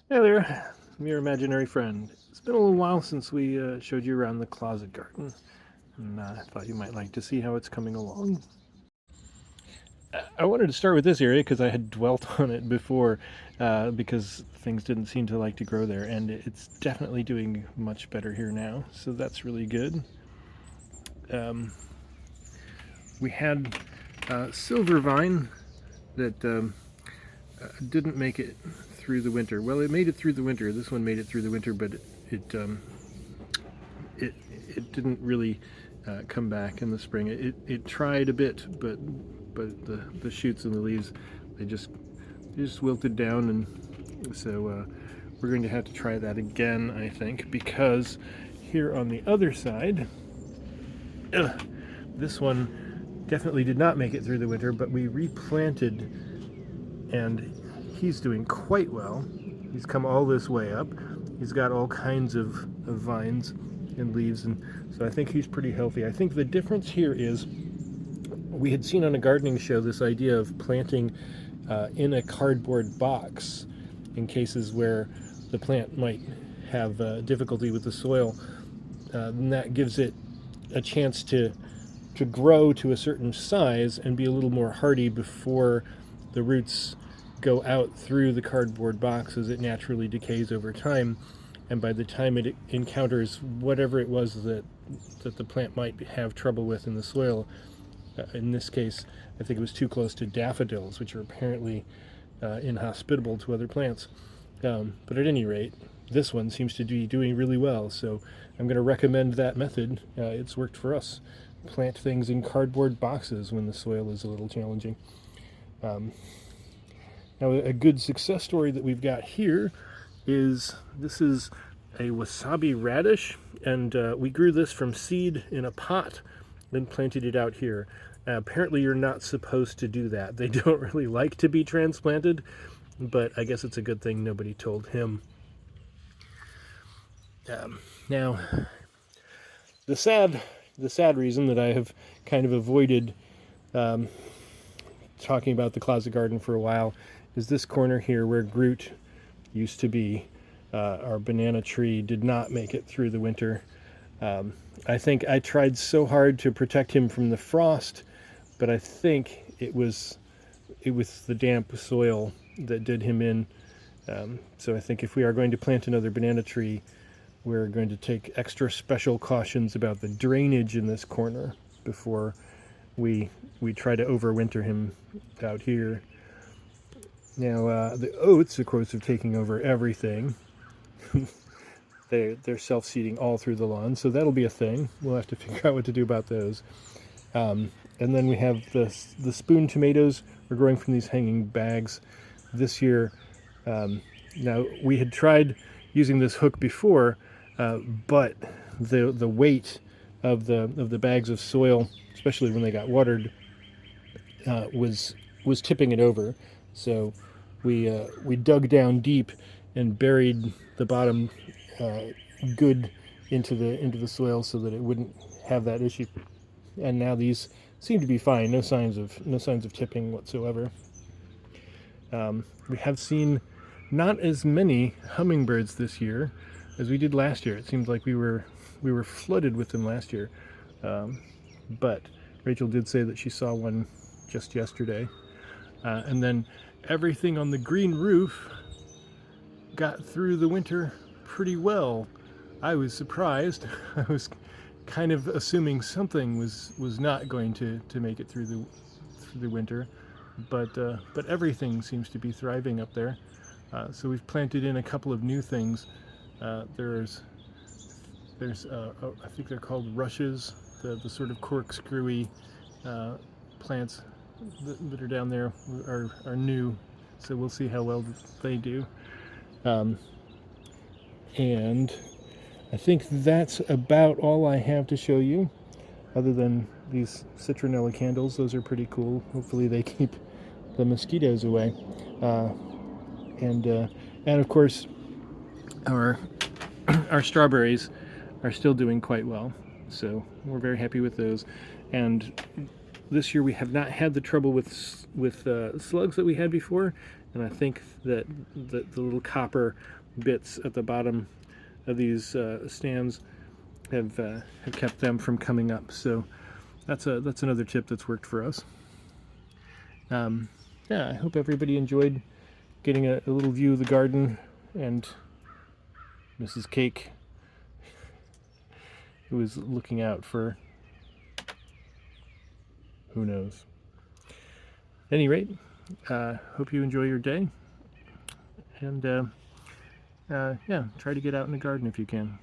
Hey there, I'm your imaginary friend. It's been a little while since we showed you around the closet garden, and I thought you might like to see how it's coming along. I wanted to start with this area because I had dwelt on it before, because things didn't seem to like to grow there, and it's definitely doing much better here now, so that's really good. Um, we had silver vine that didn't make it through the winter. Well, it made it through the winter. This one made it through the winter, but it it didn't really come back in the spring. It tried a bit, but the shoots and the leaves they just wilted down, and so we're going to have to try that again, I think, because here on the other side, this one definitely did not make it through the winter, but we replanted, and he's doing quite well. He's come all this way up. He's got all kinds of vines and leaves, and so I think he's pretty healthy. I think the difference here is we had seen on a gardening show this idea of planting in a cardboard box in cases where the plant might have difficulty with the soil. And that gives it a chance to grow to a certain size and be a little more hardy before the roots go out through the cardboard box as it naturally decays over time. And by the time it encounters whatever it was that the plant might have trouble with in the soil, in this case, I think it was too close to daffodils, which are apparently inhospitable to other plants. But at any rate, this one seems to be doing really well, so I'm going to recommend that method. It's worked for us. Plant things in cardboard boxes when the soil is a little challenging. Um, Now, a good success story that we've got here is this is a wasabi radish, and we grew this from seed in a pot, then planted it out here. Apparently, you're not supposed to do that. They don't really like to be transplanted, but I guess it's a good thing nobody told him. Now, the sad, the sad reason that I have kind of avoided talking about the closet garden for a while is this corner here where Groot used to be. Our banana tree did not make it through the winter. I think I tried so hard to protect him from the frost, but I think it was the damp soil that did him in. So I think if we are going to plant another banana tree, we're going to take extra special cautions about the drainage in this corner before we try to overwinter him out here. Now the oats, of course, are taking over everything. They're self-seeding all through the lawn, so that'll be a thing. We'll have to figure out what to do about those. And then we have the spoon tomatoes. We're growing from these hanging bags this year. Now we had tried using this hook before, but the weight of the bags of soil, especially when they got watered, was tipping it over. So we dug down deep and buried the bottom uh, good into the soil so that it wouldn't have that issue. And now these seem to be fine. No signs of tipping whatsoever. We have seen not as many hummingbirds this year as we did last year. It seemed like we were flooded with them last year, but Rachel did say that she saw one just yesterday. And then everything on the green roof got through the winter pretty well. I was surprised. I was kind of assuming something was not going to make it through the winter, but everything seems to be thriving up there. So we've planted in a couple of new things. There's I think they're called rushes, the sort of corkscrewy plants that are down there are new, so we'll see how well they do. Um, and I think that's about all I have to show you, other than these citronella candles. Those are pretty cool. Hopefully they keep the mosquitoes away. Uh, and of course, our our strawberries are still doing quite well, so we're very happy with those. And this year we have not had the trouble with slugs that we had before. and I think that the little copper bits at the bottom of these stands have kept them from coming up. So that's another tip that's worked for us. Yeah, I hope everybody enjoyed getting a little view of the garden and Mrs. Cake, who was looking out for who knows. At any rate, hope you enjoy your day, and yeah, try to get out in the garden if you can.